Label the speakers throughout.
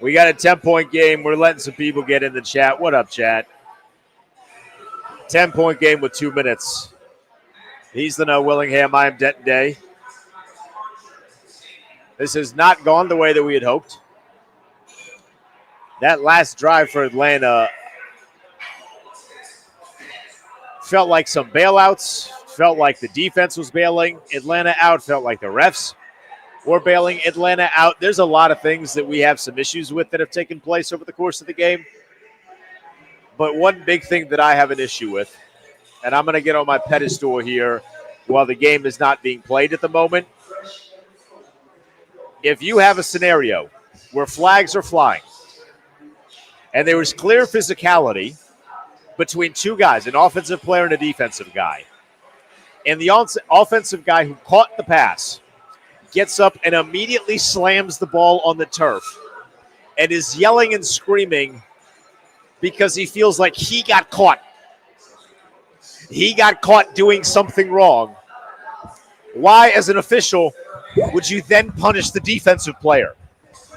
Speaker 1: We got a 10-point game. We're letting some people get in the chat. What up, chat? 10-point game with 2 minutes. He's the No Willingham. I am Denton Day. This has not gone the way that we had hoped. That last drive for Atlanta felt like some bailouts, felt like the defense was bailing Atlanta out, felt like the refs were bailing Atlanta out. There's a lot of things that we have some issues with that have taken place over the course of the game. But one big thing that I have an issue with, and I'm going to get on my pedestal here while the game is not being played at the moment. If you have a scenario where flags are flying and there was clear physicality between two guys, an offensive player and a defensive guy, and the offensive guy who caught the pass gets up and immediately slams the ball on the turf and is yelling and screaming because he feels like he got caught. He got caught doing something wrong. Why, as an official, would you then punish the defensive player?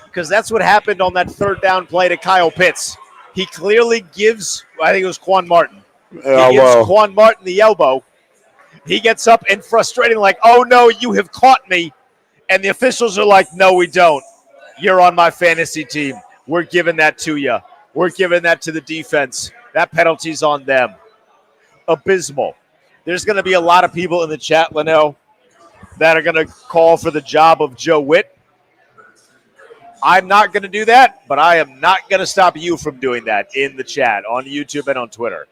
Speaker 1: Because that's what happened on that third down play to Kyle Pitts. He clearly gives, I think it was Quan Martin. He gives Quan Martin the elbow. He gets up and frustrating like, oh, no, you have caught me. And the officials are like, no, we don't. You're on my fantasy team. We're giving that to you. We're giving that to the defense. That penalty's on them. Abysmal. There's going to be a lot of people in the chat, Linnell, that are going to call for the job of Joe Witt. I'm not going to do that, but I am not going to stop you from doing that in the chat, on YouTube and on Twitter.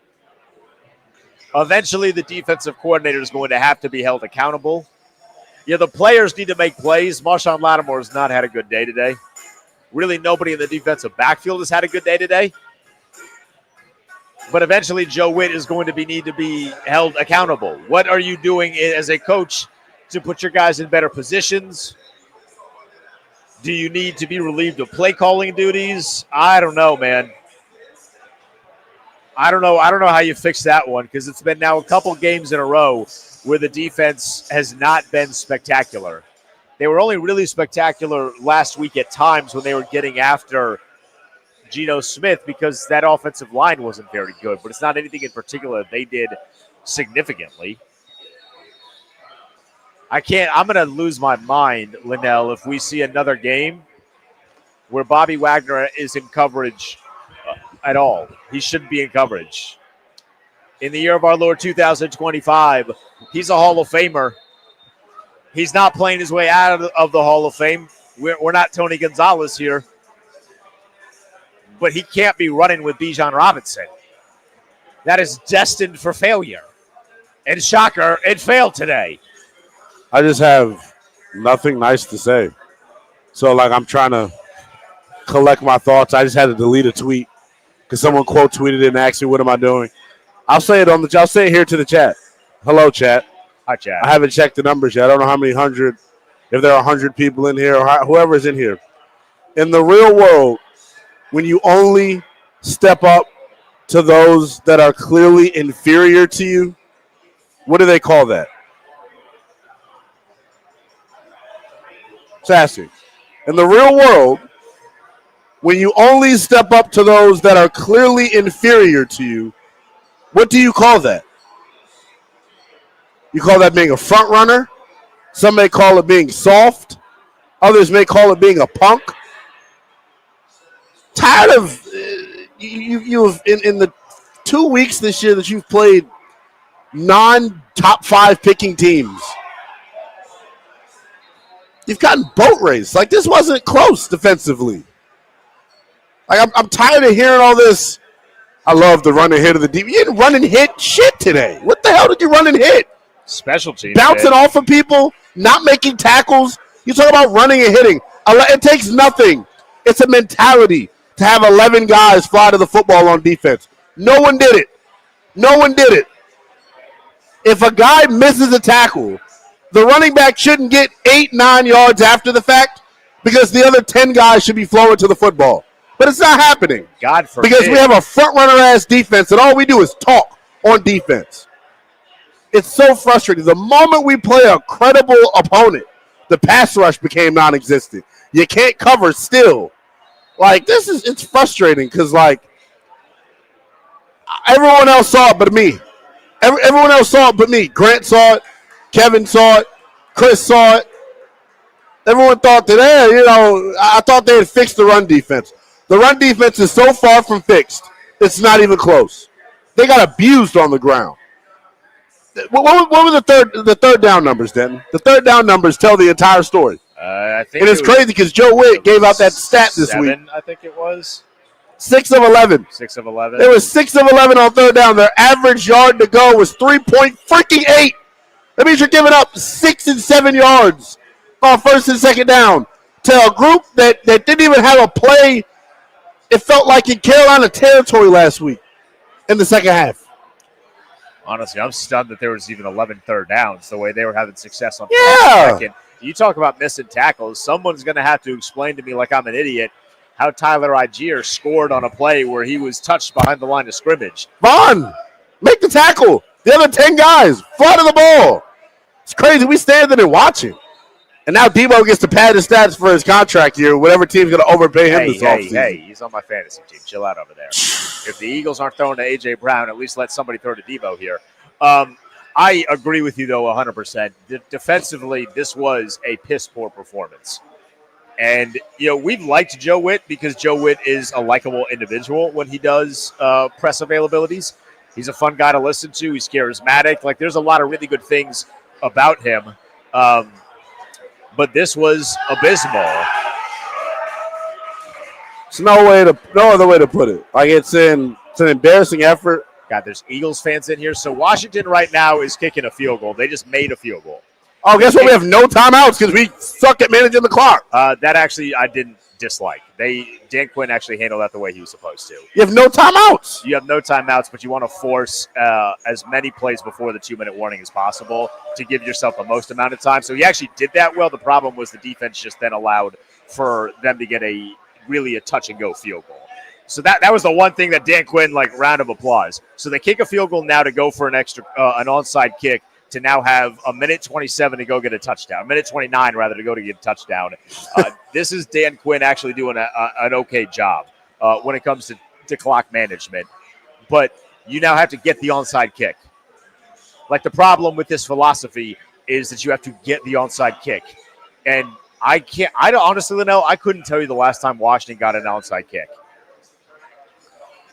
Speaker 1: Eventually, the defensive coordinator is going to have to be held accountable. Yeah, the players need to make plays. Marshawn Lattimore has not had a good day today. Really, nobody in the defensive backfield has had a good day today. But eventually, Joe Witt is going to need to be held accountable. What are you doing as a coach to put your guys in better positions? Do you need to be relieved of play calling duties? I don't know, man. I don't know how you fix that one, because it's been now a couple games in a row where the defense has not been spectacular. They were only really spectacular last week at times when they were getting after Geno Smith, because that offensive line wasn't very good. But it's not anything in particular they did significantly. I'm going to lose my mind, Linnell, if we see another game where Bobby Wagner is in coverage at all. He shouldn't be in coverage. In the year of our Lord 2025, he's a Hall of Famer. He's not playing his way out of the Hall of Fame. We're not Tony Gonzalez here. But he can't be running with Bijan Robinson. That is destined for failure. And shocker, it failed today.
Speaker 2: I just have nothing nice to say. So, I'm trying to collect my thoughts. I just had to delete a tweet because someone quote tweeted it and asked me, what am I doing? I'll say it here to the chat. Hello, chat.
Speaker 1: Hi, chat.
Speaker 2: I haven't checked the numbers yet. I don't know how many hundred, if there are 100 people in here or whoever is in here. In the real world, when you only step up to those that are clearly inferior to you, what do they call that? Sassy. In the real world, when you only step up to those that are clearly inferior to you, what do you call that? You call that being a front runner. Some may call it being soft. Others may call it being a punk. Tired of you've in the 2 weeks this year that you've played non-top 5 picking teams. You've gotten boat raced. This wasn't close defensively. I'm tired of hearing all this. I love the run and hit of the deep. You didn't run and hit shit today. What the hell did you run and hit?
Speaker 1: Special teams.
Speaker 2: Bouncing off of people, not making tackles. You talk about running and hitting. It takes nothing. It's a mentality to have 11 guys fly to the football on defense. No one did it. No one did it. If a guy misses a tackle, the running back shouldn't get 8-9 yards after the fact because the other 10 guys should be flowing to the football. But it's not happening.
Speaker 1: God forbid.
Speaker 2: Because we have a front-runner-ass defense, and all we do is talk on defense. It's so frustrating. The moment we play a credible opponent, the pass rush became non-existent. You can't cover still. Like, it's frustrating because, like, everyone else saw it but me. Everyone else saw it but me. Grant saw it. Kevin saw it. Chris saw it. Everyone thought that, I thought they had fixed the run defense. The run defense is so far from fixed, it's not even close. They got abused on the ground. What were the third down numbers, Denton? The third down numbers tell the entire story.
Speaker 1: I think
Speaker 2: and it's crazy because Joe Witt gave out that stat this week.
Speaker 1: I think it was.
Speaker 2: 6 of 11.
Speaker 1: 6 of 11.
Speaker 2: There was 6 of 11 on third down. Their average yard to go was 3.8. That means you're giving up 6 and 7 yards on first and second down to a group that didn't even have a play. It felt like in Carolina territory last week in the second half.
Speaker 1: Honestly, I'm stunned that there was even 11 third downs the way they were having success on second. You talk about missing tackles. Someone's going to have to explain to me like I'm an idiot how Tyler Algier scored on a play where he was touched behind the line of scrimmage.
Speaker 2: Vaughn, make the tackle. The other 10 guys, fly to the ball. It's crazy. We stand there and watching. And now Debo gets to pad his stats for his contract year. Whatever team's going to overpay him this offseason.
Speaker 1: Hey, he's on my fantasy team. Chill out over there. If the Eagles aren't throwing to A.J. Brown, at least let somebody throw to Debo here. I agree with you, though, 100%. Defensively, this was a piss-poor performance. And, we've liked Joe Witt because Joe Witt is a likable individual when he does press availabilities. He's a fun guy to listen to. He's charismatic. Like, there's a lot of really good things about him. But this was abysmal.
Speaker 2: There's no other way to put it. Like, it's an embarrassing effort.
Speaker 1: God, there's Eagles fans in here. So Washington right now is kicking a field goal. They just made a field goal.
Speaker 2: Oh, guess what? We have no timeouts because we suck at managing the clock.
Speaker 1: That actually I didn't dislike. Dan Quinn actually handled that the way he was supposed to.
Speaker 2: You have no timeouts.
Speaker 1: You have no timeouts, but you want to force as many plays before the 2-minute warning as possible to give yourself the most amount of time. So he actually did that well. The problem was the defense just then allowed for them to get a touch-and-go field goal. So that was the one thing that Dan Quinn, round of applause. So they kick a field goal now to go for an onside kick to now have a minute 27 to go get a touchdown. A minute 29, rather, to go to get a touchdown. This is Dan Quinn actually doing an okay job when it comes to clock management. But you now have to get the onside kick. The problem with this philosophy is that you have to get the onside kick. And I honestly, Linnell, I couldn't tell you the last time Washington got an onside kick.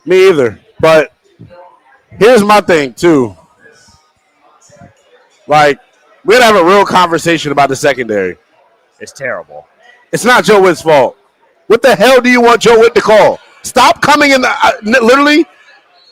Speaker 2: Me either. But here's my thing, too. We got to have a real conversation about the secondary.
Speaker 1: It's terrible.
Speaker 2: It's not Joe Witt's fault. What the hell do you want Joe Witt to call? Stop coming in. I'm literally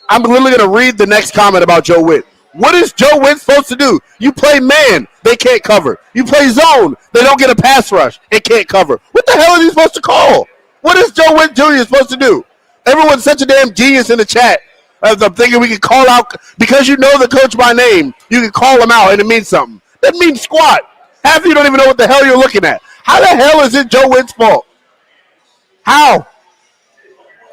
Speaker 2: going to read the next comment about Joe Witt. What is Joe Witt supposed to do? You play man, they can't cover. You play zone, they don't get a pass rush, it can't cover. What the hell is he supposed to call? What is Joe Witt Jr. supposed to do? Everyone's such a damn genius in the chat. I'm thinking we can call out, because you know the coach by name, you can call him out and it means something. That means squat. Half of you don't even know what the hell you're looking at. How the hell is it Joe Witt's fault? How?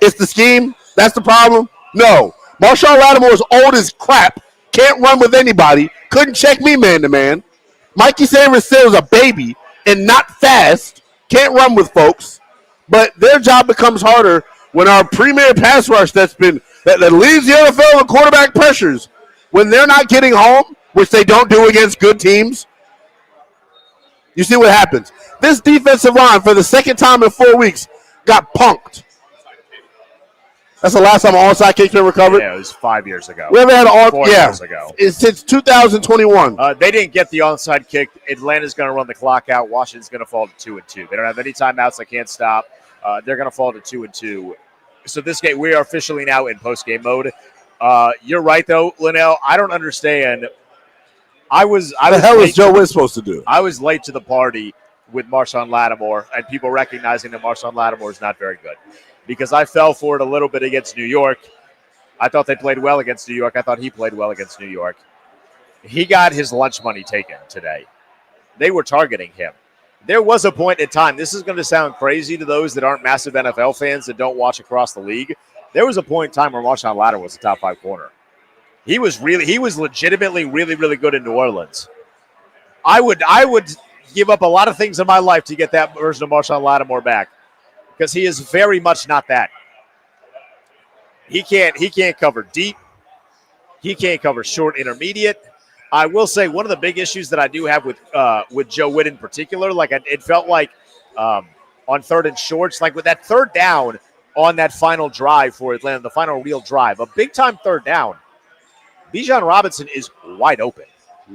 Speaker 2: It's the scheme? That's the problem? No. Marshawn Lattimore is old as crap. Can't run with anybody. Couldn't check me man-to-man. Mikey Sanders still is a baby and not fast. Can't run with folks. But their job becomes harder when our premier pass rush that leads the NFL in quarterback pressures, when they're not getting home, which they don't do against good teams, you see what happens. This defensive line, for the second time in 4 weeks, got punked. That's the last time an onside kick's been recovered?
Speaker 1: Yeah, it was 5 years ago.
Speaker 2: We haven't had an
Speaker 1: 4 years ago.
Speaker 2: It's since 2021.
Speaker 1: They didn't get the onside kick. Atlanta's going to run the clock out. Washington's going to fall to 2-2. They don't have any timeouts. They can't stop. They're going to fall to 2-2. So this game, we are officially now in post-game mode. You're right, though, Linnell. I don't understand. What the hell is Joe Witt supposed to do? I was late to the party with Marshawn Lattimore and people recognizing that Marshawn Lattimore is not very good, because I fell for it a little bit against New York. I thought they played well against New York. I thought he played well against New York. He got his lunch money taken today. They were targeting him. There was a point in time, this is going to sound crazy to those that aren't massive NFL fans that don't watch across the league. There was a point in time where Marshawn Lattimore was a top 5 corner. He was legitimately really, really good in New Orleans. I would give up a lot of things in my life to get that version of Marshawn Lattimore back. because he is very much not that. He can't cover deep. He can't cover short intermediate. I will say one of the big issues that I do have with Joe Witt in particular, like it felt like on third and shorts, like with that third down on that final drive for Atlanta, the final real drive, a big-time third down, Bijan Robinson is wide open.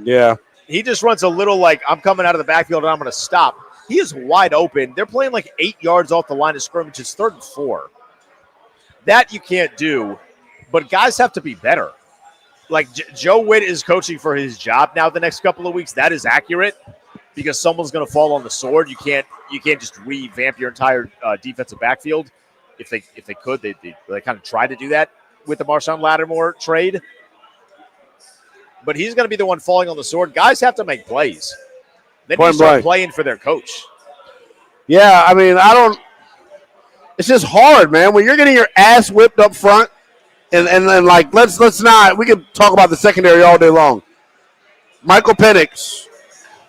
Speaker 2: Yeah.
Speaker 1: He just runs a little like, I'm coming out of the backfield and I'm going to stop. He is wide open. They're playing like 8 yards off the line of scrimmage. It's 3rd and 4. That you can't do, but guys have to be better. Like Joe Witt is coaching for his job now the next couple of weeks. That is accurate because someone's going to fall on the sword. You can't just revamp your entire defensive backfield. If they could, they kind of tried to do that with the Marshawn Lattimore trade. But he's going to be the one falling on the sword. Guys have to make plays. They need to start playing for their coach.
Speaker 2: Yeah, I mean, it's just hard, man. When you're getting your ass whipped up front, and like let's not. We can talk about the secondary all day long. Michael Penix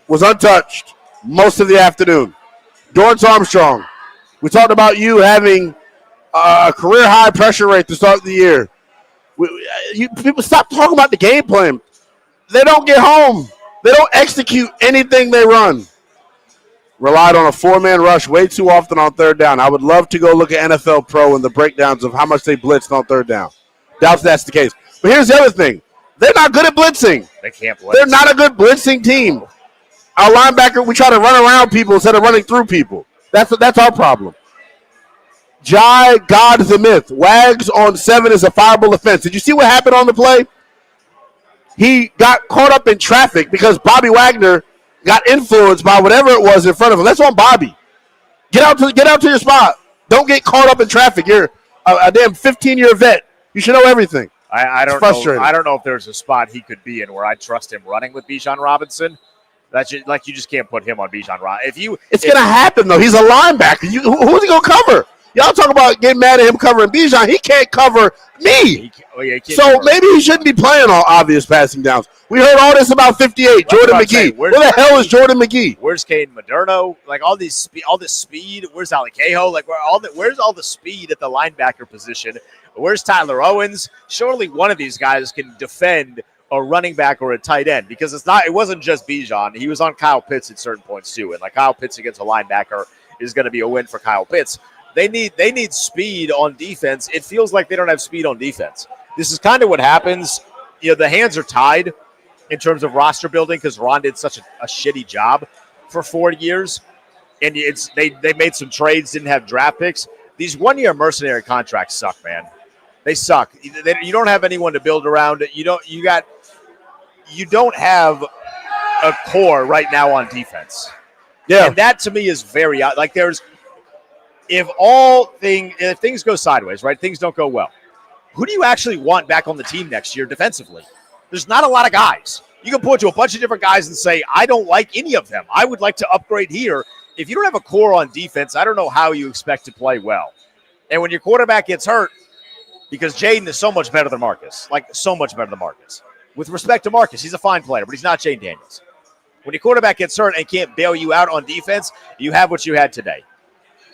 Speaker 2: was untouched most of the afternoon. Dorrance Armstrong. We talked about you having a career high pressure rate to start the year. People stop talking about the game plan. They don't get home. They don't execute anything they run. Relied on a 4-man rush way too often on third down. I would love to go look at NFL Pro and the breakdowns of how much they blitzed on third down. Doubts that's the case. But here's the other thing. They're not good at blitzing.
Speaker 1: They can't blitz.
Speaker 2: They're not a good blitzing team. Our linebacker, we try to run around people instead of running through people. That's our problem. Jai God the myth. Wags on 7 is a fireable offense. Did you see what happened on the play? He got caught up in traffic because Bobby Wagner got influenced by whatever it was in front of him. That's on Bobby. Get out to your spot. Don't get caught up in traffic. You're a damn 15-year vet. You should know everything.
Speaker 1: I don't know. I don't know if there's a spot he could be in where I trust him running with Bijan Robinson. You just can't put him on Bijan Robinson.
Speaker 2: It's going to happen though. He's a linebacker. Who's he going to cover? Y'all talk about getting mad at him covering Bijan. He can't cover me. Maybe he shouldn't be playing all obvious passing downs. We heard all this about 58, Jordan McGee. Where the hell is Jordan McGee?
Speaker 1: Where's Caden Moderno? Like all this speed. Where's Ali Cahoe? Like where's all the speed at the linebacker position? Where's Tyler Owens? Surely one of these guys can defend a running back or a tight end because it wasn't just Bijan. He was on Kyle Pitts at certain points too. And like Kyle Pitts against a linebacker is going to be a win for Kyle Pitts. They need speed on defense. It feels like they don't have speed on defense. This is kind of what happens. The hands are tied in terms of roster building because Ron did such a shitty job for 4 years. And they made some trades, didn't have draft picks. These 1-year mercenary contracts suck, man. They suck. You don't have anyone to build around. You don't have a core right now on defense. Yeah. And that to me is very like if things go sideways, right? Things don't go well. Who do you actually want back on the team next year defensively? There's not a lot of guys. You can point to a bunch of different guys and say, I don't like any of them. I would like to upgrade here. If you don't have a core on defense, I don't know how you expect to play well. And when your quarterback gets hurt, because Jaden is so much better than Marcus, like so much better than Marcus. With respect to Marcus, he's a fine player, but he's not Jaden Daniels. When your quarterback gets hurt and can't bail you out on defense, you have what you had today.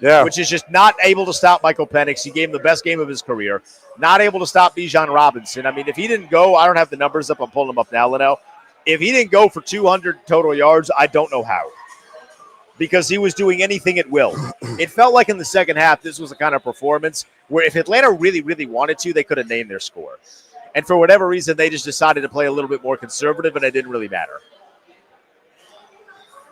Speaker 1: Yeah. Which is just not able to stop Michael Penix. He gave him the best game of his career. Not able to stop Bijan Robinson. I mean, if he didn't go, I don't have the numbers up. I'm pulling them up now, Linnell. If he didn't go for 200 total yards, I don't know how. Because he was doing anything at will. It felt like in the second half, this was a kind of performance where if Atlanta really, really wanted to, they could have named their score. And for whatever reason, they just decided to play a little bit more conservative, and it didn't really matter.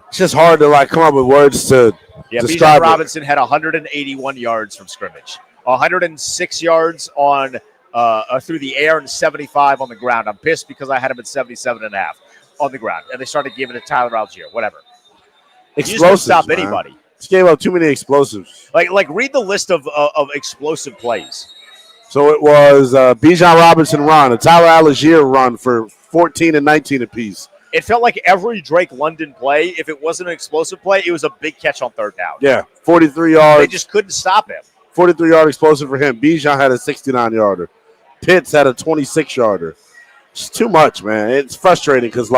Speaker 2: It's just hard to come up with words to describe
Speaker 1: Bijan Robinson had 181 yards from scrimmage, 106 yards on through the air, and 75 on the ground. I'm pissed because I had him at 77.5 on the ground, and they started giving it to Tyler Algier, whatever.
Speaker 2: Explosives,
Speaker 1: you just don't stop anybody.
Speaker 2: Just gave up too many explosives.
Speaker 1: Like read the list of explosive plays.
Speaker 2: So it was Bijan Robinson run, a Tyler Algier run for 14 and 19 apiece.
Speaker 1: It felt like every Drake London play, if it wasn't an explosive play, it was a big catch on third down.
Speaker 2: Yeah, 43 yards.
Speaker 1: They just couldn't stop him.
Speaker 2: 43-yard explosive for him. Bijan had a 69-yarder. Pitts had a 26-yarder. It's too much, man. It's frustrating because,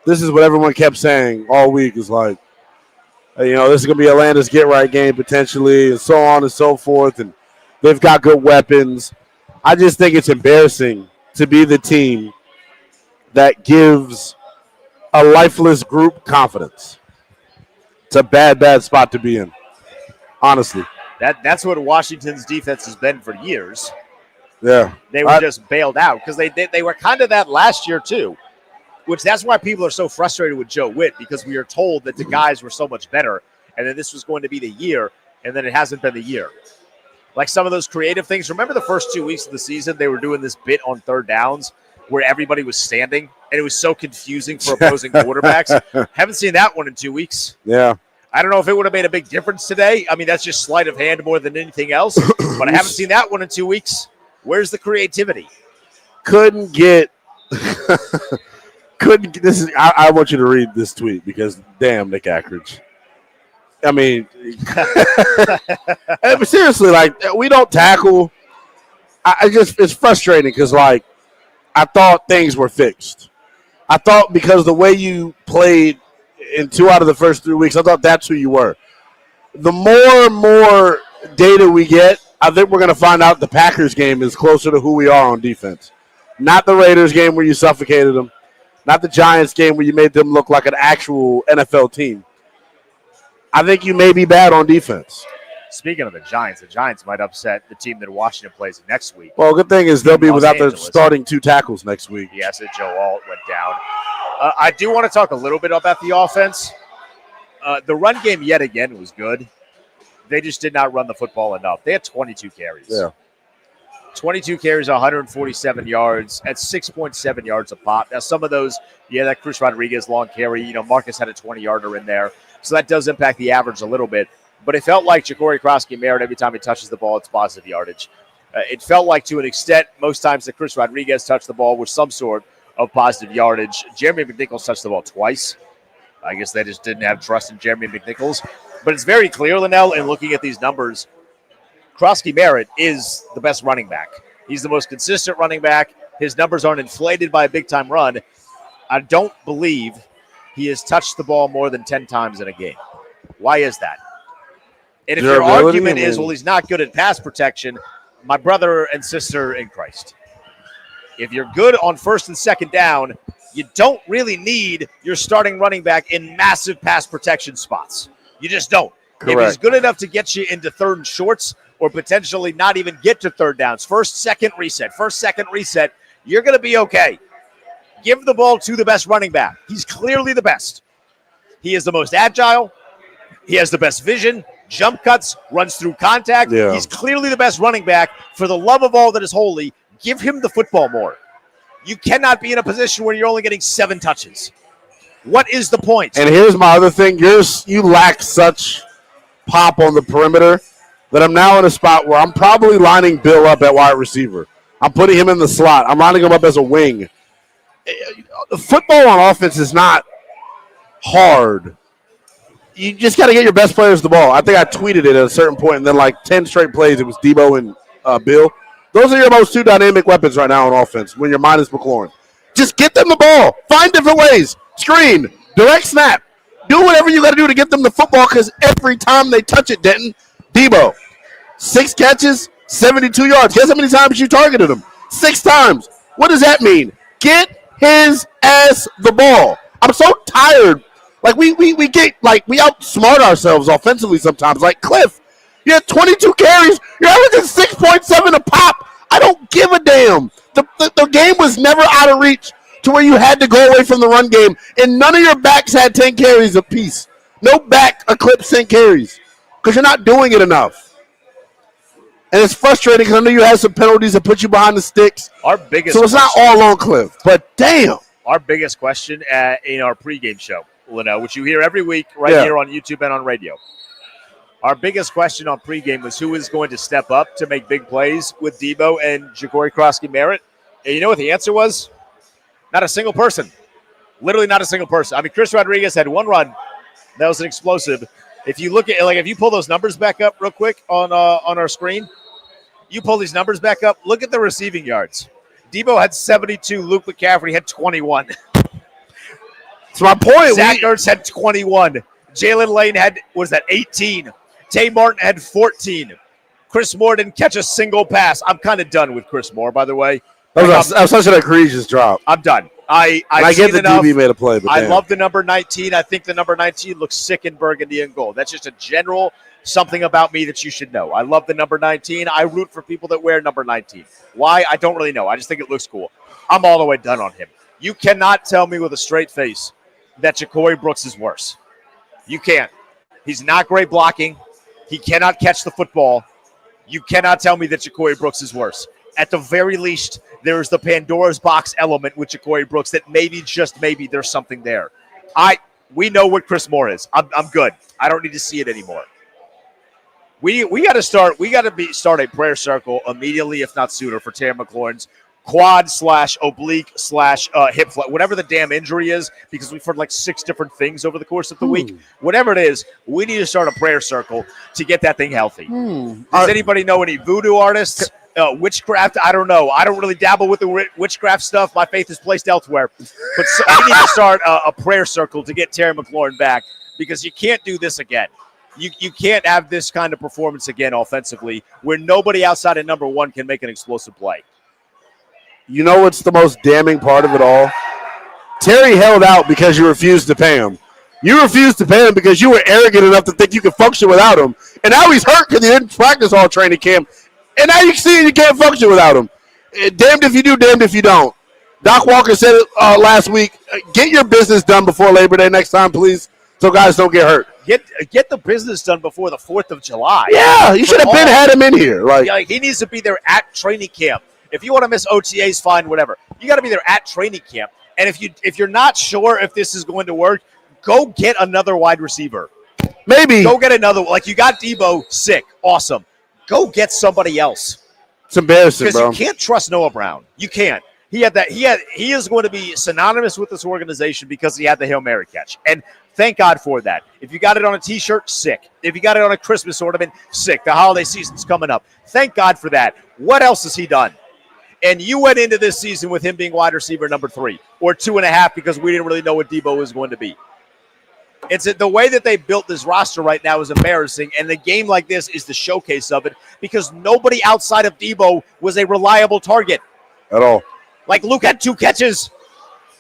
Speaker 2: this is what everyone kept saying all week is This is going to be Atlanta's get-right game potentially, and so on and so forth. And they've got good weapons. I just think it's embarrassing to be the team that gives a lifeless group confidence. It's a bad, bad spot to be in, honestly.
Speaker 1: That's what Washington's defense has been for years.
Speaker 2: Yeah.
Speaker 1: They were just bailed out because they were kind of that last year too, which that's why people are so frustrated with Joe Witt, because we are told that the guys were so much better and that this was going to be the year, and then it hasn't been the year. Like some of those creative things. Remember the first 2 weeks of the season, they were doing this bit on third downs where everybody was standing, and it was so confusing for opposing quarterbacks. Haven't seen that one in 2 weeks.
Speaker 2: Yeah.
Speaker 1: I don't know if it would have made a big difference today. I mean, that's just sleight of hand more than anything else, but I haven't seen that one in 2 weeks. Where's the creativity?
Speaker 2: Couldn't get this is I want you to read this tweet because damn Nick Ackridge. I mean seriously, like, we don't tackle. It's frustrating because, like, I thought things were fixed. I thought because the way you played in 2 out of the first 3 weeks, I thought that's who you were. The more and more data we get, I think we're going to find out the Packers game is closer to who we are on defense. Not the Raiders game where you suffocated them. Not the Giants game where you made them look like an actual NFL team. I think you may be bad on defense.
Speaker 1: Speaking of the Giants might upset the team that Washington plays next week.
Speaker 2: Well, good thing is they'll be without their starting 2 tackles next week.
Speaker 1: Yes, Joe Alt went down. I do want to talk a little bit about the offense. The run game yet again was good. They just did not run the football enough. They had 22 carries.
Speaker 2: Yeah.
Speaker 1: 22 carries, 147 yards at 6.7 yards a pop. Now, some of those, that Chris Rodriguez long carry, Marcus had a 20-yarder in there. So that does impact the average a little bit. But it felt like Ja'Cory Krosky-Merritt, every time he touches the ball, it's positive yardage. It felt like, to an extent, most times that Chris Rodriguez touched the ball with some sort of positive yardage. Jeremy McNichols touched the ball twice. I guess they just didn't have trust in Jeremy McNichols. But it's very clear, Linnell, in looking at these numbers, Krosky-Merritt is the best running back. He's the most consistent running back. His numbers aren't inflated by a big-time run. I don't believe he has touched the ball more than 10 times in a game. Why is that? And if your argument is, well, he's not good at pass protection, my brother and sister in Christ, if you're good on first and second down, you don't really need your starting running back in massive pass protection spots. You just don't.
Speaker 2: Correct.
Speaker 1: If he's good enough to get you into third and shorts or potentially not even get to third downs, first, second reset, you're going to be okay. Give the ball to the best running back. He's clearly the best. He is the most agile. He has the best vision, jump cuts, runs through contact.
Speaker 2: Yeah.
Speaker 1: He's clearly the best running back. For the love of all that is holy, give him the football more. You cannot be in a position where you're only getting 7 touches. What is the point?
Speaker 2: And here's my other thing. You lack such pop on the perimeter that I'm now in a spot where I'm probably lining Bill up at wide receiver. I'm putting him in the slot. I'm lining him up as a wing. Football on offense is not hard. You just got to get your best players the ball. I think I tweeted it at a certain point, and then like 10 straight plays, it was Debo and Bill. Those are your most 2 dynamic weapons right now on offense when you're minus McLaurin. Just get them the ball. Find different ways. Screen. Direct snap. Do whatever you got to do to get them the football, because every time they touch it, Denton, Debo, 6 catches, 72 yards. Guess how many times you targeted him? 6 times. What does that mean? Get his ass the ball. I'm so tired. Like, we outsmart ourselves offensively sometimes. Like, Cliff, you had 22 carries. You're averaging 6.7 a pop. I don't give a damn. The game was never out of reach to where you had to go away from the run game, and none of your backs had 10 carries apiece. No back eclipsed 10 carries because you're not doing it enough. And it's frustrating because I know you had some penalties that put you behind the sticks. So it's not all on Cliff, but damn.
Speaker 1: Our biggest question in our pregame show, Linnell, which you hear every week here on YouTube and on radio. Our biggest question on pregame was who is going to step up to make big plays with Debo and Ja'Cory Krosky-Merritt. And you know what the answer was? Not a single person. Literally not a single person. I mean, Chris Rodriguez had 1 run. That was an explosive. If you look at, like, if you pull those numbers back up real quick on our screen, you pull these numbers back up, look at the receiving yards. Debo had 72. Luke McCaffrey had 21.
Speaker 2: That's my point.
Speaker 1: Zach Ertz had 21. Jalen Lane had, 18. Tay Martin had 14. Chris Moore didn't catch a single pass. I'm kind of done with Chris Moore, by the way.
Speaker 2: That was such an egregious drop.
Speaker 1: I'm done. I
Speaker 2: get the DB made a play, but
Speaker 1: I love the number 19. I think the number 19 looks sick in burgundy and gold. That's just a general something about me that you should know. I love the number 19. I root for people that wear number 19. Why? I don't really know. I just think it looks cool. I'm all the way done on him. You cannot tell me with a straight face that Ja'Cory Brooks is worse. You can't. He's not great blocking. He cannot catch the football. You cannot tell me that Ja'Cory Brooks is worse. At the very least, there is the Pandora's box element with Ja'Cory Brooks that maybe, just maybe, there's something there. We know what Chris Moore is. I'm good. I don't need to see it anymore. We got to start a prayer circle immediately, if not sooner, for Terry McLaurin's quad/oblique/hip flexor, whatever the damn injury is, because we've heard like 6 different things over the course of the week. Whatever it is, we need to start a prayer circle to get that thing healthy. Does anybody know any voodoo artists? Witchcraft? I don't know. I don't really dabble with the witchcraft stuff. My faith is placed elsewhere. But we need to start a prayer circle to get Terry McLaurin back, because you can't do this again. You can't have this kind of performance again offensively where nobody outside of number 1 can make an explosive play.
Speaker 2: You know what's the most damning part of it all? Terry held out because you refused to pay him. You refused to pay him because you were arrogant enough to think you could function without him. And now he's hurt because he didn't practice all training camp. And now you see you can't function without him. Damned if you do, damned if you don't. Doc Walker said it last week, get your business done before Labor Day next time, please, so guys don't get hurt.
Speaker 1: Get the business done before the 4th of July.
Speaker 2: Yeah, you should have had him in here.
Speaker 1: Like he needs to be there at training camp. If you want to miss OTAs, fine, whatever. You got to be there at training camp. And if you're not sure if this is going to work, go get another wide receiver.
Speaker 2: Maybe.
Speaker 1: Go get another. Like, you got Debo, sick, awesome. Go get somebody else.
Speaker 2: It's embarrassing, bro.
Speaker 1: Because you can't trust Noah Brown. You can't. He is going to be synonymous with this organization because he had the Hail Mary catch. And thank God for that. If you got it on a T-shirt, sick. If you got it on a Christmas ornament, sick. The holiday season's coming up. Thank God for that. What else has he done? And you went into this season with him being wide receiver number 3 or 2.5 because we didn't really know what Debo was going to be. The way that they built this roster right now is embarrassing, and the game like this is the showcase of it because nobody outside of Debo was a reliable target.
Speaker 2: At all.
Speaker 1: Like, Luke had 2 catches.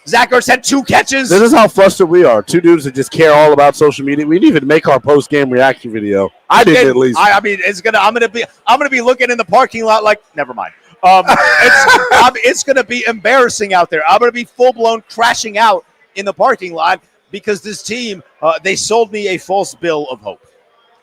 Speaker 1: Zach Ertz had 2 catches.
Speaker 2: This is how flustered we are. 2 dudes that just care all about social media. We didn't even make our post-game reaction video. I did at least.
Speaker 1: I mean, I'm gonna be looking in the parking lot like, never mind. It's going to be embarrassing out there. I'm going to be full-blown crashing out in the parking lot because this team, they sold me a false bill of hope.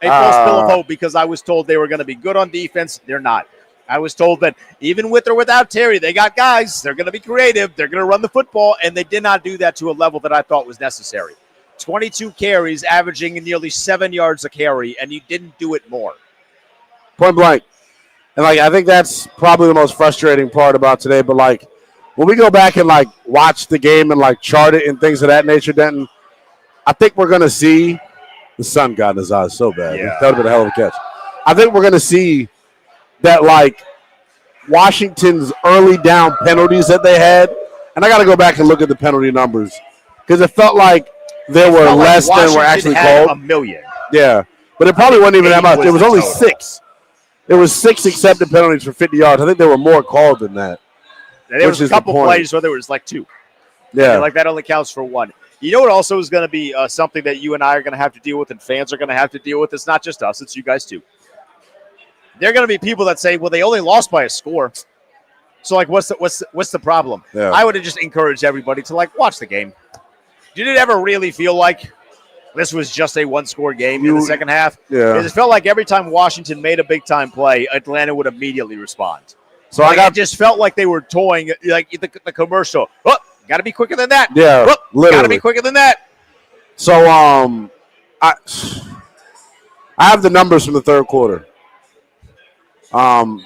Speaker 1: False bill of hope because I was told they were going to be good on defense. They're not. I was told that even with or without Terry, they got guys. They're going to be creative. They're going to run the football, and they did not do that to a level that I thought was necessary. 22 carries, averaging nearly 7 yards a carry, and you didn't do it more.
Speaker 2: Point blank. And, I think that's probably the most frustrating part about today. But, when we go back and, watch the game and, chart it and things of that nature, Denton, I think we're going to see – the sun got in his eyes so bad.
Speaker 1: Yeah.
Speaker 2: That would have been a hell of a catch. I think we're going to see that, Washington's early down penalties that they had – and I got to go back and look at the penalty numbers because it felt like there were less than were actually called.
Speaker 1: A million.
Speaker 2: Yeah. But it probably wasn't even that much. It was only 6. There was 6 accepted penalties for 50 yards. I think there were more called than that.
Speaker 1: And there was a couple plays where there was 2.
Speaker 2: Yeah.
Speaker 1: And that only counts for 1. You know what also is going to be something that you and I are going to have to deal with and fans are going to have to deal with? It's not just us. It's you guys too. There are going to be people that say, well, they only lost by a score. So, what's the problem?
Speaker 2: Yeah.
Speaker 1: I would have just encouraged everybody to, watch the game. Did it ever really feel like this was just a 1-score game in the second half?
Speaker 2: Yeah.
Speaker 1: It felt like every time Washington made a big-time play, Atlanta would immediately respond.
Speaker 2: So
Speaker 1: it just felt like they were toying, the commercial. Oh, got to be quicker than that.
Speaker 2: Yeah, literally.
Speaker 1: Got to be quicker than that.
Speaker 2: So, I have the numbers from the third quarter.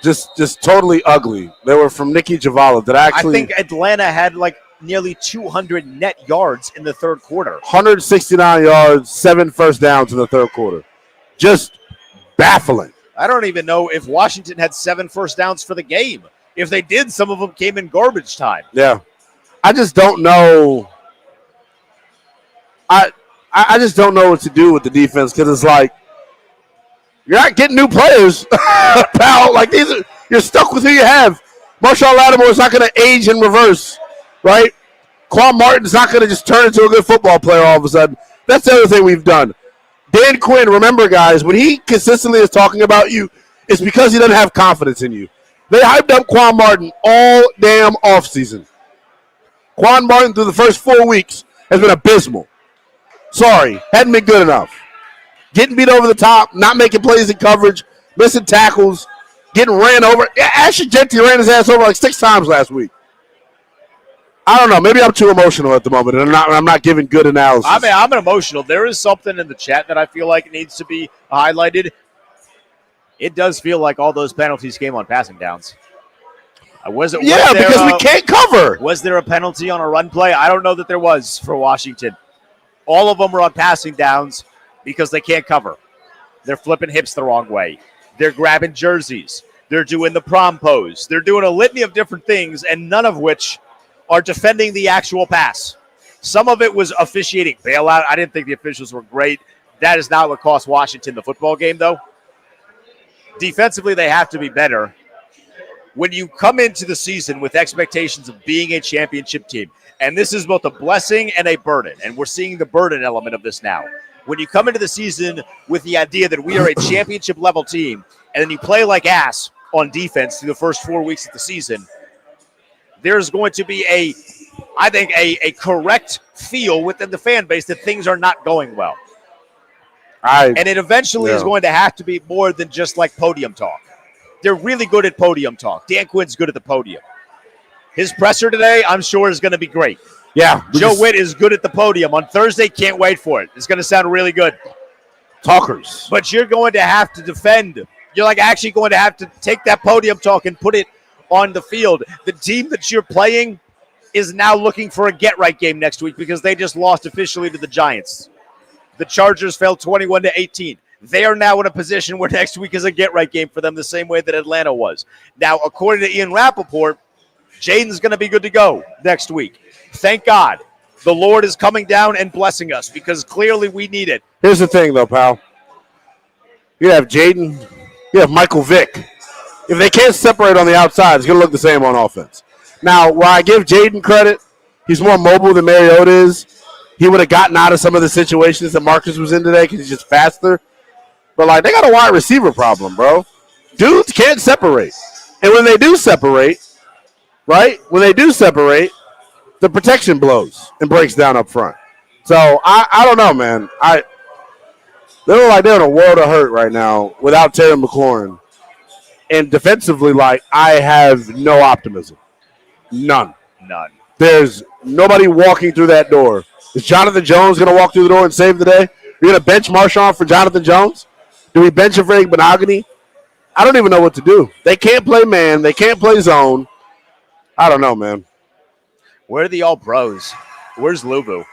Speaker 2: Just totally ugly. They were from Nikki Javala. I
Speaker 1: think Atlanta had nearly 200 net yards in the third quarter.
Speaker 2: 169 yards, 7 first downs in the third quarter. Just baffling.
Speaker 1: I don't even know if Washington had 7 first downs for the game. If they did, some of them came in garbage time.
Speaker 2: Yeah. I just don't know. I I just don't know what to do with the defense because it's like you're not getting new players, pal. Like you're stuck with who you have. Marshall Lattimore is not going to age in reverse, right? Quan Martin's not going to just turn into a good football player all of a sudden. That's the other thing we've done. Dan Quinn, remember, guys, when he consistently is talking about you, it's because he doesn't have confidence in you. They hyped up Quan Martin all damn offseason. Quan Martin, through the first 4 weeks, has been abysmal. Sorry, hadn't been good enough. Getting beat over the top, not making plays in coverage, missing tackles, getting ran over. Ashley Genty ran his ass over like 6 times last week. I don't know. Maybe I'm too emotional at the moment, and I'm not giving good analysis.
Speaker 1: I'm emotional. There is something in the chat that I feel like needs to be highlighted. It does feel like all those penalties came on passing downs. Because we can't cover. Was there a penalty on a run play? I don't know that there was for Washington. All of them were on passing downs because they can't cover. They're flipping hips the wrong way. They're grabbing jerseys. They're doing the prom pose. They're doing a litany of different things, and none of which are defending the actual pass. Some of it was officiating bailout. I didn't think the officials were great. That is not what cost Washington the football game, though. Defensively, they have to be better. When you come into the season with expectations of being a championship team, and this is both a blessing and a burden, and we're seeing the burden element of this now. When you come into the season with the idea that we are a championship-level team, and then you play like ass on defense through the first 4 weeks of the season, there's going to be a correct feel within the fan base that things are not going well. And it eventually is going to have to be more than just like podium talk. They're really good at podium talk. Dan Quinn's good at the podium. His presser today, I'm sure, is going to be great.
Speaker 2: Yeah.
Speaker 1: Joe Witt is good at the podium. On Thursday, can't wait for it. It's going to sound really good.
Speaker 2: Talkers.
Speaker 1: But you're going to have to defend. You're like actually going to have to take that podium talk and put it on the field. The team that you're playing is now looking for a get-right game next week because they just lost officially to the Giants. The Chargers fell 21-18. They are now in a position where next week is a get-right game for them the same way that Atlanta was. Now, according to Ian Rappaport, Jaden's going to be good to go next week. Thank God. The Lord is coming down and blessing us because clearly we need it.
Speaker 2: Here's the thing, though, pal. You have Jaden. You have Michael Vick. If they can't separate on the outside, it's going to look the same on offense. Now, while I give Jaden credit, he's more mobile than Mariota is. He would have gotten out of some of the situations that Marcus was in today because he's just faster. But, like, they got a wide receiver problem, bro. Dudes can't separate. And when they do separate, right, the protection blows and breaks down up front. So, I don't know, man. They look like they're in a world of hurt right now without Terry McLaurin. And defensively, like, I have no optimism. None. There's nobody walking through that door. Is Jonathan Jones going to walk through the door and save the day? You're going to bench Marshawn for Jonathan Jones? Do we bench him for Eric Benogany? I don't even know what to do. They can't play man. They can't play zone. I don't know, man.
Speaker 1: Where are the all-pros? Where's Luvu?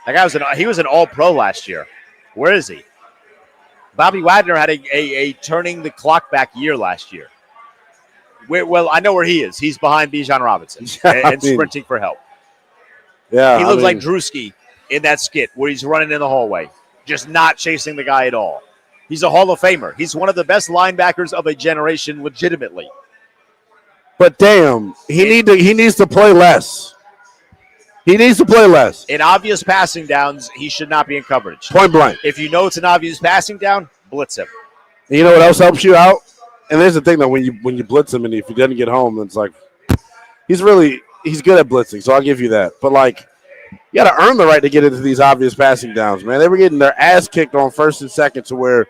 Speaker 1: That guy was an all-pro last year. Where is he? Bobby Wagner had a turning the clock back year last year. Well, I know where he is. He's behind Bijan Robinson and sprinting for help.
Speaker 2: Yeah,
Speaker 1: he looks like Drewski in that skit where he's running in the hallway, just not chasing the guy at all. He's a Hall of Famer. He's one of the best linebackers of a generation, legitimately.
Speaker 2: But damn, he needs to play less. He needs to play less.
Speaker 1: In obvious passing downs, he should not be in coverage.
Speaker 2: Point blank.
Speaker 1: If you know it's an obvious passing down, blitz him.
Speaker 2: And you know what else helps you out? And there's the thing, though, when you blitz him and if he doesn't get home, it's like he's good at blitzing, so I'll give you that. But, like, you got to earn the right to get into these obvious passing downs, man. They were getting their ass kicked on first and second to where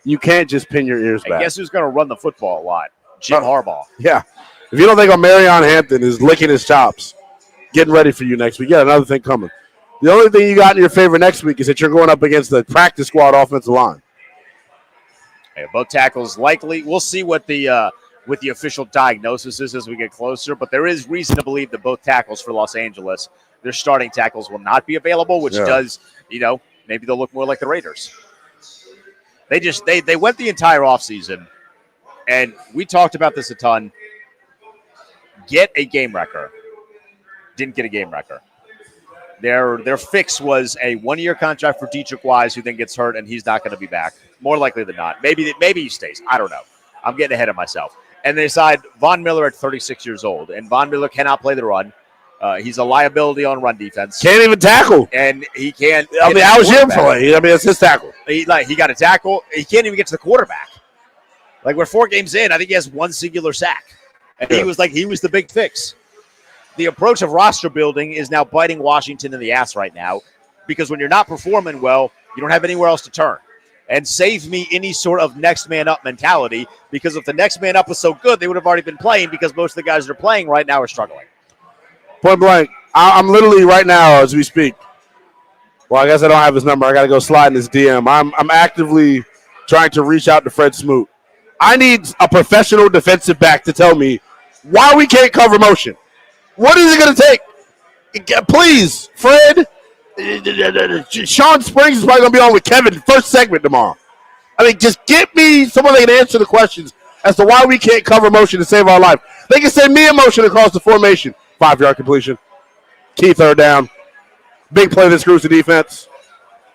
Speaker 2: you can't just pin your ears back.
Speaker 1: I guess who's going to run the football a lot? Jim Harbaugh.
Speaker 2: Yeah. If you don't think Marion Hampton is licking his chops, getting ready for you next week, you got another thing coming. The only thing you got in your favor next week is that you're going up against the practice squad offensive line.
Speaker 1: Yeah, both tackles likely. We'll see what the official diagnosis is as we get closer, but there is reason to believe that both tackles for Los Angeles, their starting tackles will not be available, which does, maybe they'll look more like the Raiders. They went the entire offseason, and we talked about this a ton. Get a game wrecker. Didn't get a game wrecker. Their fix was a 1-year contract for Dietrich Wise, who then gets hurt, and he's not going to be back. More likely than not. Maybe he stays. I don't know. I'm getting ahead of myself. And they decide Von Miller at 36 years old, and Von Miller cannot play the run. He's a liability on run defense.
Speaker 2: Can't even tackle.
Speaker 1: And he can't.
Speaker 2: I mean, how was your play? I mean, it's his tackle.
Speaker 1: He got a tackle. He can't even get to the quarterback. Like, we're 4 games in. I think he has one singular sack. And he was the big fix. The approach of roster building is now biting Washington in the ass right now, because when you're not performing well, you don't have anywhere else to turn. And save me any sort of next man up mentality, because if the next man up was so good, they would have already been playing, because most of the guys that are playing right now are struggling.
Speaker 2: Point blank, I'm literally right now as we speak. Well, I guess I don't have his number. I got to go slide in his DM. I'm actively trying to reach out to Fred Smoot. I need a professional defensive back to tell me why we can't cover motion. What is it going to take? Please, Fred. Sean Springs is probably going to be on with Kevin first segment tomorrow. I mean, just get me someone that can answer the questions as to why we can't cover motion to save our life. They can send me a motion across the formation. 5-yard completion. Key third down. Big play that screws the defense.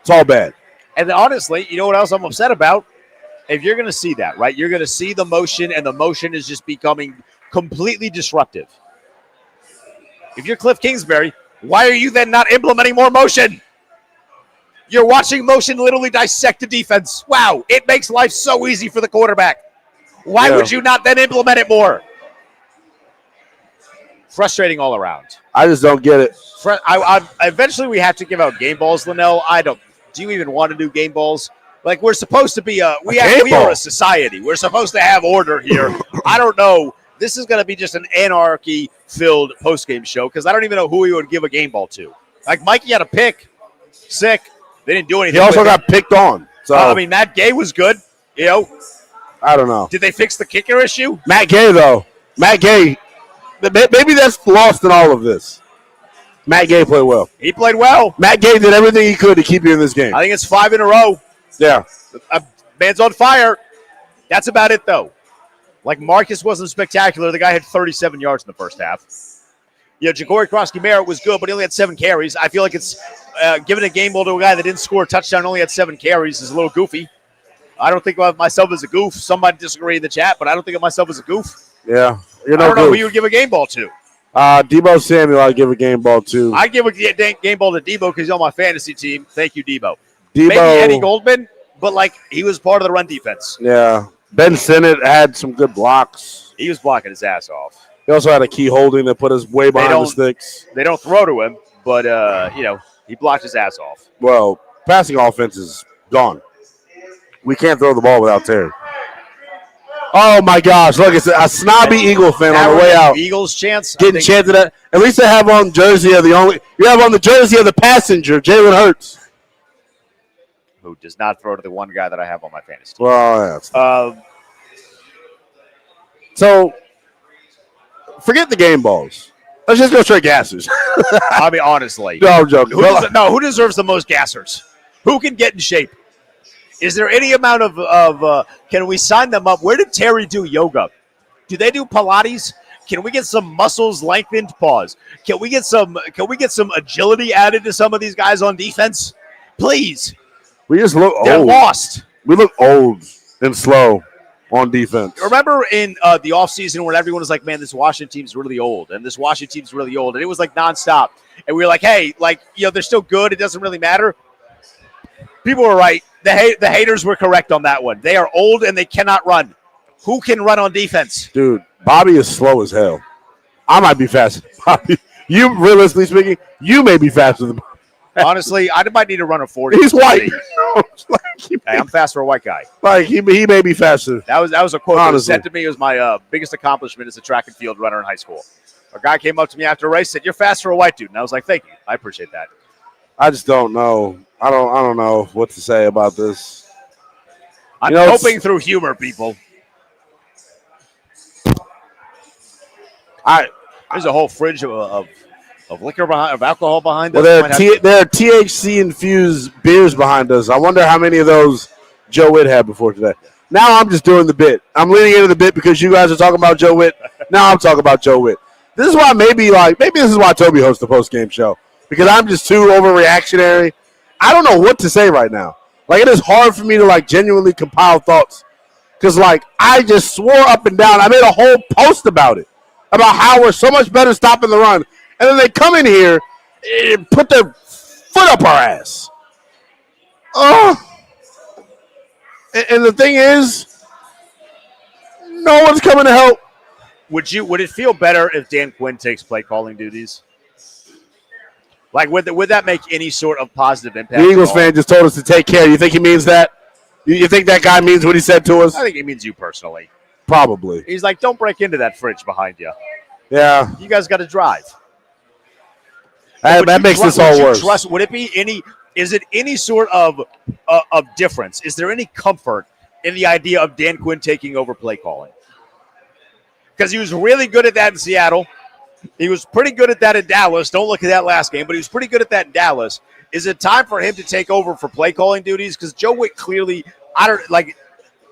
Speaker 2: It's all bad.
Speaker 1: And honestly, you know what else I'm upset about? If you're going to see that, right? You're going to see the motion, and the motion is just becoming completely disruptive. If you're Cliff Kingsbury, why are you then not implementing more motion? You're watching motion literally dissect the defense. Wow, it makes life so easy for the quarterback. Why would you not then implement it more? Frustrating all around.
Speaker 2: I just don't get it.
Speaker 1: Eventually, we have to give out game balls, Linnell. Do you even want to do game balls? Like, we're supposed to be we are a society. We're supposed to have order here. I don't know. This is going to be just an anarchy-filled postgame show, because I don't even know who we would give a game ball to. Like, Mikey had a pick. Sick. They didn't do anything.
Speaker 2: He also got picked on. So
Speaker 1: I mean, Matt Gay was good. You know.
Speaker 2: I don't know.
Speaker 1: Did they fix the kicker issue?
Speaker 2: Matt Gay, though. Matt Gay. Maybe that's lost in all of this. Matt Gay played well.
Speaker 1: He played well.
Speaker 2: Matt Gay did everything he could to keep you in this game.
Speaker 1: I think it's 5 in a row.
Speaker 2: Yeah.
Speaker 1: Man's on fire. That's about it, though. Like, Marcus wasn't spectacular. The guy had 37 yards in the first half. You know, Ja'Cory Krosky-Merritt was good, but he only had 7 carries. I feel like it's giving a game ball to a guy that didn't score a touchdown and only had 7 carries is a little goofy. I don't think of myself as a goof. Somebody disagree in the chat, but I don't think of myself as a goof.
Speaker 2: Yeah.
Speaker 1: I don't know who you would give a game ball to.
Speaker 2: Debo Samuel, I'd give a game ball to.
Speaker 1: I give a game ball to Debo because he's on my fantasy team. Thank you, Debo.
Speaker 2: Maybe
Speaker 1: Eddie Goldman, but, like, he was part of the run defense.
Speaker 2: Yeah. Ben Sinnott had some good blocks.
Speaker 1: He was blocking his ass off.
Speaker 2: He also had a key holding that put us way behind the sticks.
Speaker 1: They don't throw to him, but, he blocked his ass off.
Speaker 2: Well, passing offense is gone. We can't throw the ball without Terry. Oh, my gosh. Look, it's a snobby Eagle fan on the way out.
Speaker 1: Eagles chance.
Speaker 2: Getting chanted at. At least they have on jersey of the jersey of the passenger, Jalen Hurts.
Speaker 1: Who does not throw to the one guy that I have on my fantasy team.
Speaker 2: Well, yeah. So, forget the game balls. Let's just go straight gassers.
Speaker 1: I mean, honestly.
Speaker 2: No, I'm joking.
Speaker 1: Who deserves the most gassers? Who can get in shape? Is there any amount of can we sign them up? Where did Terry do yoga? Do they do Pilates? Can we get some muscles lengthened? Pause. Can we get some agility added to some of these guys on defense? Please.
Speaker 2: We just look old.
Speaker 1: They're lost.
Speaker 2: We look old and slow on defense.
Speaker 1: Remember in the offseason when everyone was like, man, this Washington team's really old, and this Washington team's really old, and it was like nonstop. And we were like, hey, like, they're still good. It doesn't really matter. People were right. The haters were correct on that one. They are old and they cannot run. Who can run on defense?
Speaker 2: Dude, Bobby is slow as hell. I might be faster than Bobby. You, realistically speaking, you may be faster than Bobby.
Speaker 1: Honestly, I might need to run a 40.
Speaker 2: He's white.
Speaker 1: Hey, I'm fast for a white guy.
Speaker 2: Like he may be faster.
Speaker 1: That was a quote that was sent to me. It was my biggest accomplishment as a track and field runner in high school. A guy came up to me after a race, said, "You're fast for a white dude," and I was like, "Thank you, I appreciate that."
Speaker 2: I just don't know. I don't know what to say about this.
Speaker 1: I'm hoping through humor, people. There's a whole fridge of liquor of alcohol behind us.
Speaker 2: Well, there are THC infused beers behind us. I wonder how many of those Joe Witt had before today. Now I'm just doing the bit. I'm leaning into the bit because you guys are talking about Joe Witt. Now I'm talking about Joe Witt. This is why maybe this is why Toby hosts the post game show. because I'm just too overreactionary. I don't know what to say right now. Like, it is hard for me to, like, genuinely compile thoughts because, like, I just swore up and down. I made a whole post about it, about how we're so much better stopping the run. And then they come in here and put their foot up our ass. Oh. And the thing is, no one's coming to help.
Speaker 1: Would it feel better if Dan Quinn takes play calling duties? Like, would that make any sort of positive impact?
Speaker 2: The Eagles fan just told us to take care. You think he means that? You think that guy means what he said to us?
Speaker 1: I think he means you personally.
Speaker 2: Probably.
Speaker 1: He's like, don't break into that fridge behind you.
Speaker 2: Yeah.
Speaker 1: You guys got to drive.
Speaker 2: That makes this all worse.
Speaker 1: Would it be any? Is it any sort of difference? Is there any comfort in the idea of Dan Quinn taking over play calling? Because he was really good at that in Seattle. He was pretty good at that in Dallas. Don't look at that last game, but he was pretty good at that in Dallas. Is it time for him to take over for play calling duties? Because Joe Witt clearly,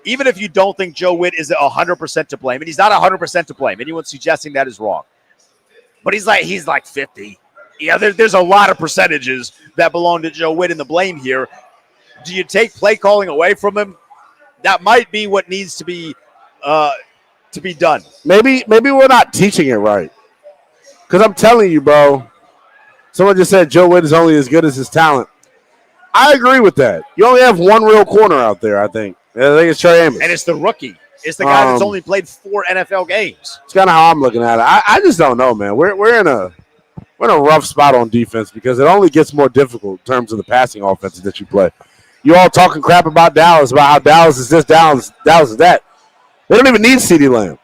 Speaker 1: even if you don't think Joe Witt is 100% to blame, and he's not 100% to blame. Anyone suggesting that is wrong. But he's like 50. Yeah, there's a lot of percentages that belong to Joe Witt in the blame here. Do you take play calling away from him? That might be what needs to be done.
Speaker 2: Maybe we're not teaching it right. Because I'm telling you, bro, someone just said Joe Witt is only as good as his talent. I agree with that. You only have one real corner out there, I think. I think it's Trey Amos.
Speaker 1: And it's the rookie. It's the guy that's only played 4 NFL games.
Speaker 2: It's kind of how I'm looking at it. I just don't know, man. We're in a rough spot on defense because it only gets more difficult in terms of the passing offenses that you play. You all talking crap about Dallas, about how Dallas is this, Dallas is that. They don't even need CeeDee Lamb.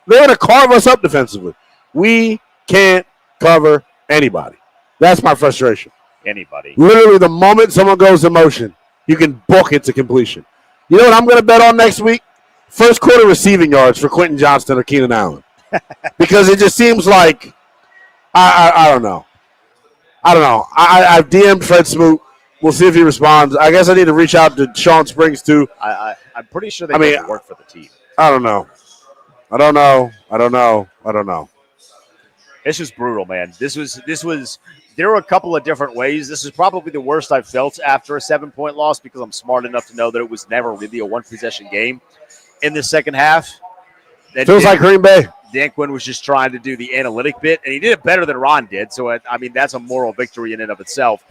Speaker 2: They're going to carve us up defensively. We can't cover anybody. That's my frustration.
Speaker 1: Anybody.
Speaker 2: Literally, the moment someone goes in motion, you can book it to completion. You know what I'm going to bet on next week? First quarter receiving yards for Quentin Johnston or Keenan Allen. Because it just seems like, I don't know. I've DM'd Fred Smoot. We'll see if he responds. I guess I need to reach out to Sean Springs, too.
Speaker 1: I'm pretty sure they don't work for the team.
Speaker 2: I don't know.
Speaker 1: It's just brutal, man. This was. There were a couple of different ways. This is probably the worst I've felt after a 7-point loss because I'm smart enough to know that it was never really a one-possession game in the second half.
Speaker 2: Feels like Green Bay.
Speaker 1: Dan Quinn was just trying to do the analytic bit, and he did it better than Ron did. So, that's a moral victory in and of itself.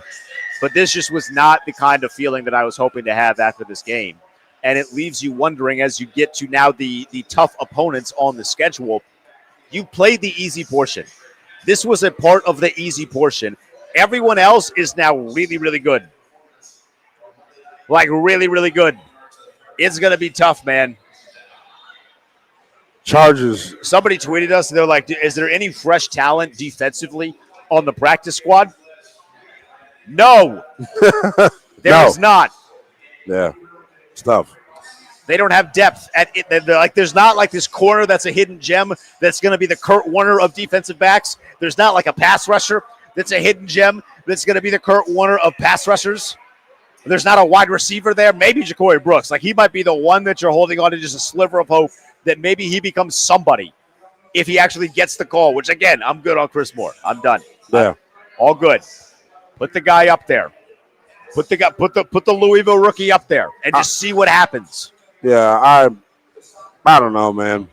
Speaker 1: But this just was not the kind of feeling that I was hoping to have after this game. And it leaves you wondering as you get to now the tough opponents on the schedule. You played the easy portion. This was a part of the easy portion. Everyone else is now really, really good. Like, really, really good. It's going to be tough, man.
Speaker 2: Chargers.
Speaker 1: Somebody tweeted us, and they're like, is there any fresh talent defensively on the practice squad? No. There is not.
Speaker 2: Yeah. It's tough.
Speaker 1: They don't have depth. There's not like this corner that's a hidden gem that's going to be the Kurt Warner of defensive backs. There's not like a pass rusher that's a hidden gem that's going to be the Kurt Warner of pass rushers. There's not a wide receiver there. Maybe Ja'Cory Brooks. Like, he might be the one that you're holding on to, just a sliver of hope that maybe he becomes somebody if he actually gets the call, which, again, I'm good on Chris Moore. I'm done.
Speaker 2: Yeah.
Speaker 1: All good. Put the guy up there. Put the Louisville rookie up there and just see what happens.
Speaker 2: Yeah, I don't know, man.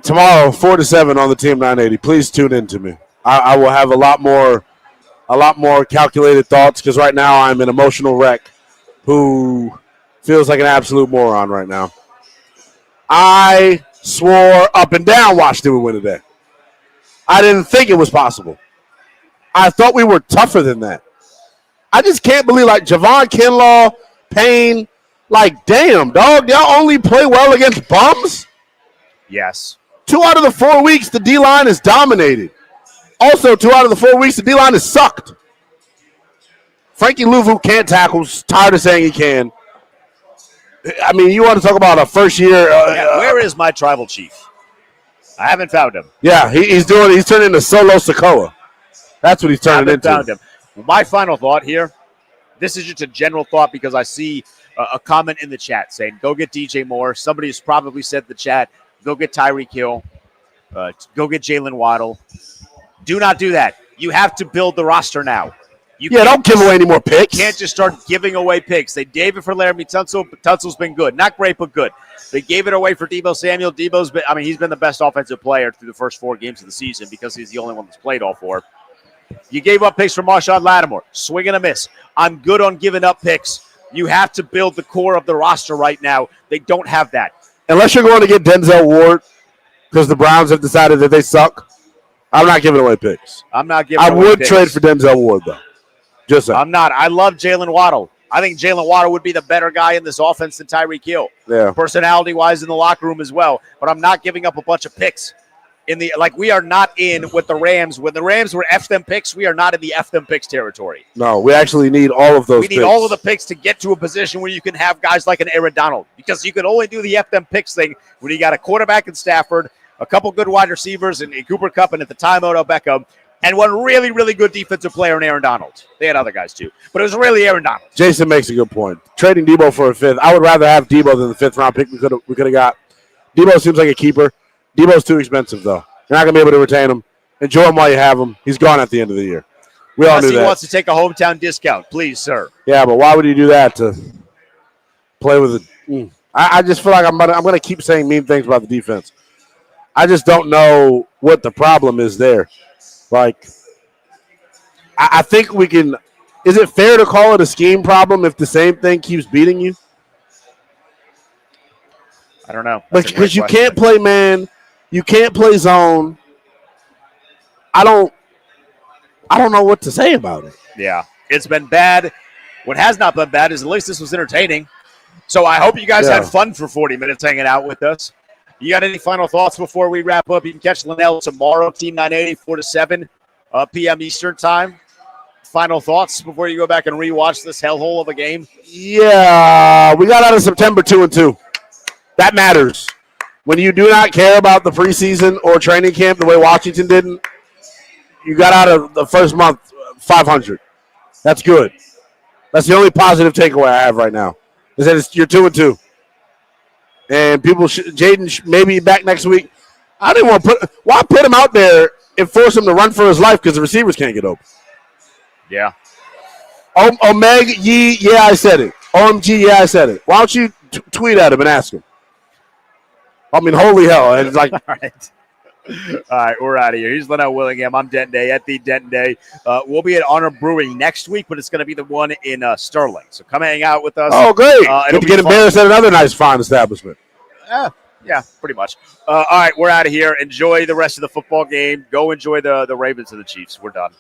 Speaker 2: Tomorrow, 4-7 on the Team 980. Please tune in to me. I will have a lot more calculated thoughts because right now I'm an emotional wreck who feels like an absolute moron right now. I swore up and down Washington would win today. I didn't think it was possible. I thought we were tougher than that. I just can't believe, like, Javon Kinlaw, Payne, like, damn, dog, y'all only play well against bums?
Speaker 1: Yes.
Speaker 2: 2 out of the 4 weeks, the D-line is dominated. Also, 2 out of the 4 weeks, the D-line has sucked. Frankie Louvu can't tackle. Tired of saying he can. I mean, you want to talk about a first year.
Speaker 1: Where is my tribal chief? I haven't found him.
Speaker 2: Yeah, he's turning into Solo Sokoa. That's what he's turning into.
Speaker 1: Found him. My final thought here, this is just a general thought because I see a comment in the chat saying, go get DJ Moore. Somebody has probably said in the chat, go get Tyreek Hill. Go get Jalen Waddle. Do not do that. You have to build the roster now.
Speaker 2: Don't give away any more picks.
Speaker 1: You can't just start giving away picks. They gave it for Laramie Tunsil, but Tunsil's been good. Not great, but good. They gave it away for Deebo Samuel. He's been the best offensive player through the first 4 games of the season because he's the only one that's played all 4. You gave up picks for Marshawn Lattimore. Swing and a miss. I'm good on giving up picks. You have to build the core of the roster right now. They don't have that.
Speaker 2: Unless you're going to get Denzel Ward because the Browns have decided that they suck, I'm not giving away picks.
Speaker 1: I'm not giving
Speaker 2: away picks. I would
Speaker 1: picks.
Speaker 2: trade for Denzel Ward, though. Just saying.
Speaker 1: I'm not. I love Jalen Waddle. I think Jalen Waddle would be the better guy in this offense than Tyreek Hill.
Speaker 2: Yeah.
Speaker 1: Personality-wise in the locker room as well. But I'm not giving up a bunch of picks. We are not in with the Rams. When the Rams were F them picks, we are not in the F them picks territory.
Speaker 2: No, we actually need all of those picks.
Speaker 1: We need all of the picks to get to a position where you can have guys like an Aaron Donald. Because you can only do the F them picks thing when you got a quarterback in Stafford, a couple good wide receivers in Cooper Kupp, and at the time, Odell Beckham, and one really, really good defensive player in Aaron Donald. They had other guys too, but it was really Aaron Donald.
Speaker 2: Jason makes a good point. Trading Deebo for a 5th. I would rather have Deebo than the 5th round pick we could have got. Deebo seems like a keeper. Deebo's too expensive, though. You're not going to be able to retain him. Enjoy him while you have him. He's gone at the end of the year. We all knew that.
Speaker 1: Unless he wants to take a hometown discount, please, sir.
Speaker 2: Yeah, but why would you do that to play with it? I just feel like I'm going to keep saying mean things about the defense. I just don't know what the problem is there. Like, I think we can – is it fair to call it a scheme problem if the same thing keeps beating you?
Speaker 1: I don't know.
Speaker 2: Because you can't play man. You can't play zone. I don't know what to say about it.
Speaker 1: Yeah, it's been bad. What has not been bad is at least this was entertaining. So I hope you guys had fun for 40 minutes hanging out with us. You got any final thoughts before we wrap up? You can catch Linnell tomorrow, Team 980, 4 to 7 p.m. Eastern time. Final thoughts before you go back and rewatch this hellhole of a game?
Speaker 2: Yeah, we got out of September 2-2. That matters. When you do not care about the preseason or training camp the way Washington didn't, you got out of the first month 500. That's good. That's the only positive takeaway I have right now. Is that you're 2-2. And people, Jaden may be back next week. I didn't want to why put him out there and force him to run for his life because the receivers can't get open?
Speaker 1: Yeah.
Speaker 2: Omega Yee, yeah, I said it. OMG, yeah, I said it. Why don't you tweet at him and ask him? I mean, holy hell. And it's like,
Speaker 1: all right, we're out of here. Here's Linnell Willingham. I'm Denton Day at the Denton Day. We'll be at Honor Brewing next week, but it's going to be the one in Sterling. So come hang out with us.
Speaker 2: Oh, great. You'll get embarrassed at another nice, fine establishment.
Speaker 1: Yeah, pretty much. All right, we're out of here. Enjoy the rest of the football game. Go enjoy the Ravens and the Chiefs. We're done.